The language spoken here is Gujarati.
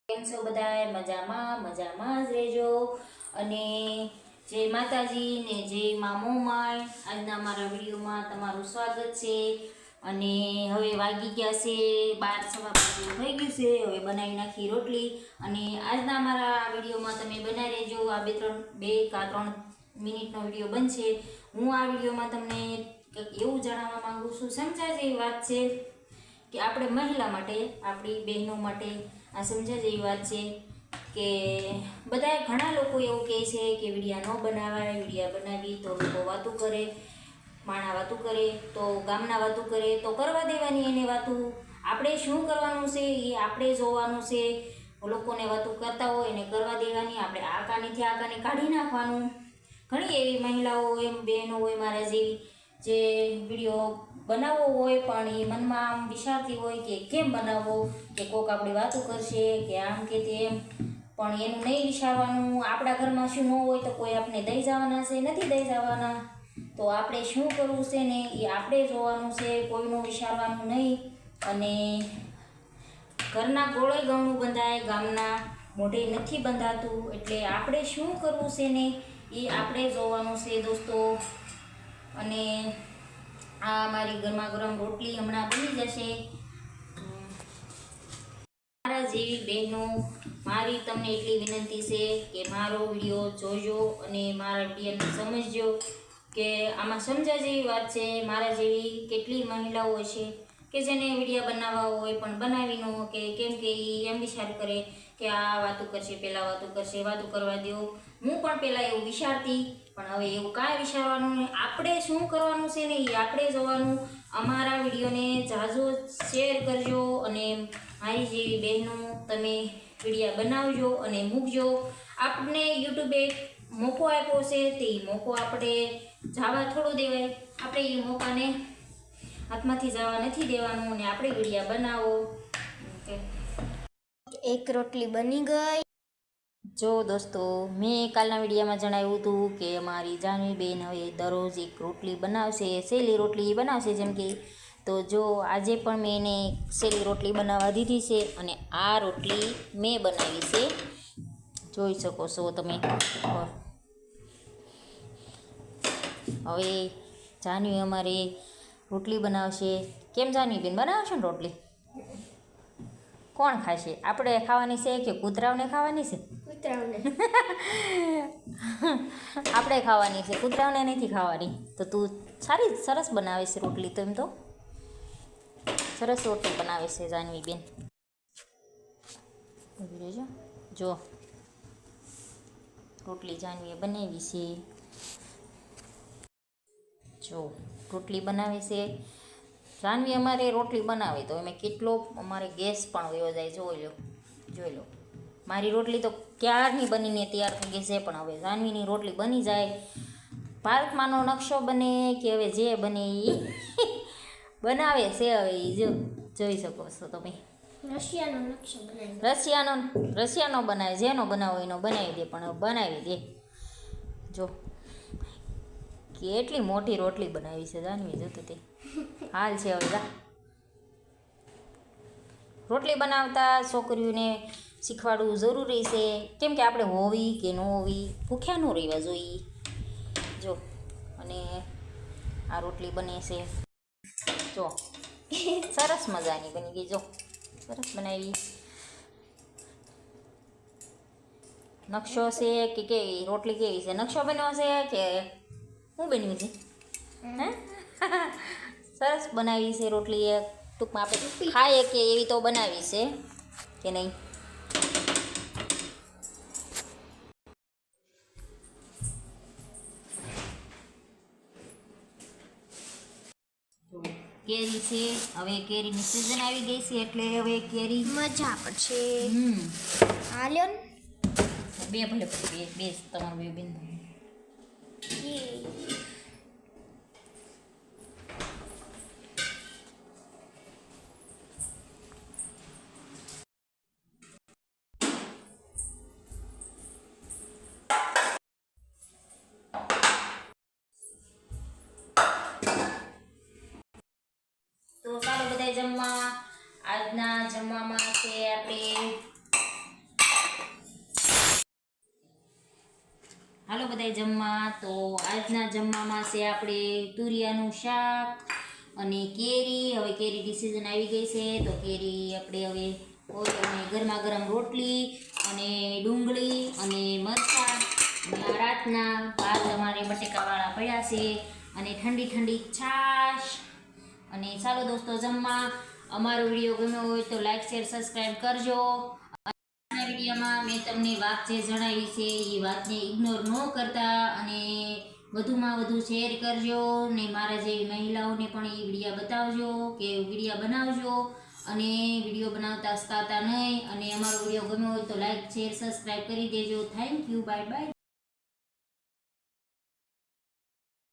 કેમ છો બધાય? મજામાં મજામાં જ રહેજો. અને જય માતાજી ને જય મા મોમાય. આજના મારા વિડીયોમાં તમારું સ્વાગત છે. અને હવે વાગી ગયા છે 12 સવા 12 થઈ ગયું છે. હવે બનાવી નાખી રોટલી. અને આજના મારા વિડીયોમાં તમે બનાવી રહેજો. આ 2-3 મિનિટનો વિડીયો બનશે. હું આ વિડીયોમાં તમને એવું જણાવવા માંગુ છું, સમજાય જેવી વાત છે કે આપણે મહિલા માટે, આપણી બહેનો માટે આ સમજા જેવી વાત છે કે બધા ઘણા લોકો એવું કહે છે કે વિડીયા ન બનાવાય, વિડીયા બનાવી તો લોકો વાતું કરે, માણા વાતું કરે, તો ગામના વાતું કરે, તો કરવા દેવાની એને વાતું. આપણે શું કરવાનું છે એ આપણે જોવાનું છે. લોકોને વાતું કરતા હોય એને કરવા દેવાની, આપણે આ કાનીથી આ કાને કાઢી નાખવાનું. ઘણી એવી મહિલાઓ હોય, બહેનો હોય મારા જેવી, જે વિડીયો બનાવવો હોય પણ એ મનમાં આમ વિચારતી હોય કે કેમ બનાવવો, કે કોક આપણી વાતો કરશે કે આમ કે તેમ. પણ એનું નહીં વિચારવાનું. આપણા ઘરમાં શું ન હોય તો કોઈ આપણે દઈ જવાના છે? નથી દઈ જવાના. તો આપણે શું કરવું છે ને એ આપણે જોવાનું છે, કોઈનું વિચારવાનું નહીં. અને ઘરના ગોળે ગણું બંધાય, ગામના મોઢે નથી બંધાતું. એટલે આપણે શું કરવું છે ને એ આપણે જોવાનું છે દોસ્તો. અને આ મારી ગરમા ગરમ રોટલી હમણાં બની જશે. મારા જેવી બહેનો, મારી તમને એટલી વિનંતી છે કે મારો વિડીયો જોજો અને મારા વિડીયોને સમજજો. કે આમાં સમજા જેવી વાત છે. મારા જેવી કેટલી મહિલાઓ છે કે જેને વિડીયો બનાવવા હોય પણ બનાવી ન કે કેમ કે એ એમ વિચાર કરે કે આ વાતું કરશે, પેલા વાતું કરશે, વાતું કરવા દો. હું પણ પહેલાં એવું વિચારતી, પણ હવે એવું કાંઈ વિચારવાનું નહીં. આપણે શું કરવાનું છે ને એ આપણે જોવાનું. અમારા વિડીયોને જાજો શેર કરજો. અને મારી જેવી બહેનો તમે વિડીયા બનાવજો અને મૂકજો. આપણે યુટ્યુબે મોકો આપ્યો છે, તે મોકો આપણે જવા થોડો દેવાય. આપણે એ મોકાને હાથમાંથી જવા નથી દેવાનું. અને આપણે વિડીયા બનાવો. એક રોટલી બની ગઈ. જો દોસ્તો, મેં કાલના વિડીયામાં જણાવ્યું હતું કે અમારી જાનવી બેન હવે દરરોજ એક રોટલી બનાવશે, સહેલી રોટલી બનાવશે જેમ કે. તો જો આજે પણ મેં એને સહેલી રોટલી બનાવવા દીધી છે. અને આ રોટલી મેં બનાવી છે, જોઈ શકો છો તમે. હવે જાનવી અમારે રોટલી બનાવશે. કેમ જાનવી બેન, બનાવશે ને રોટલી? કોણ ખાશે? આપણે ખાવાની છે કે કૂતરાઓને ખાવાની છે? કૂતરાઓને. આપણે ખાવાની છે, કૂતરાઓને નથી ખાવાની. તો તું સરસ બનાવે છે રોટલી. તો એમ તો સરસ રોટલી બનાવે છે જાનવી બેન. જો રોટલી જાનવીએ બનાવી છે. જો રોટલી બનાવે છે જાનવી. અમારે રોટલી બનાવે તો અમે કેટલો અમારે ગેસ પણ વયો જાય. જોઈ લો. મારી રોટલી તો ક્યારની બનીને તૈયાર થઈ ગઈ છે, પણ હવે જાનવીની રોટલી બની જાય. ભારતમાંનો નકશો બને કે હવે જે બને એ બનાવે છે. હવે એ જોઈ શકો છો તમે. રશિયાનો નકશો બનાવી. રશિયાનો બનાવે, જેનો બનાવો એનો બનાવી દે. પણ બનાવી દે. જો કેટલી મોટી રોટલી બનાવી છે જાનવી. જોતું તે હાલ છે હવે. રોટલી બનાવતા છોકરીઓને શીખવાડવું જરૂરી છે. કેમ કે આપણે હોવી કે ન હોવી, ભૂખ્યા ન રહેવા જોઈએ. જો અને આ રોટલી બને છે. જો સરસ મજાની બની ગઈ. જો સરસ બનાવી. નકશો છે કે કેવી રોટલી કેવી છે? નકશો બન્યો છે કે શું બન્યું છે? હે સરસ બનાવી છે રોટલી. એક ટૂંકમાં આપણે ખાઈએ કે એવી તો બનાવી છે કે નહીં? કેરી છે. હવે કેરીની સિઝન આવી ગઈ છે એટલે હવે કેરી મજા પડશે. હાલ્યો ને. બે ભલે બે તમારું બે બેન. તો ચાલો બધા જમવા. આજના જમવામાં છે આપણે હાલો બધાય જમવા. તો આજના જમવામાં છે આપણે તુરિયાનું શાક અને કેરી. હવે કેરીની સિઝન આવી ગઈ છે તો કેરી આપણે હવે હોય અને ગરમા ગરમ રોટલી અને ડુંગળી અને મરચાં અને આ રાતના ભાત અમારે બટેકાવાળા પડ્યા છે અને ઠંડી ઠંડી છાશ. અને ચાલો દોસ્તો જમવા. અમારો વિડીયો ગમ્યો હોય તો લાઈક શેર સબસ્ક્રાઈબ કરજો. આજના વિડીયોમાં મેં તમને વાત જે જણાવી છે એ વાતને ઇગ્નોર ન કરતા અને વધુમાં વધુ શેર કરજો ને મારા જેવી મહિલાઓને પણ એ વિડીયા બતાવજો કે વિડીયા બનાવજો અને વિડીયો બનાવતા શીખતા નહીં. અને અમારો વિડીયો ગમ્યો હોય તો લાઈક શેર સબસ્ક્રાઈબ કરી દેજો. Thank you. Bye bye.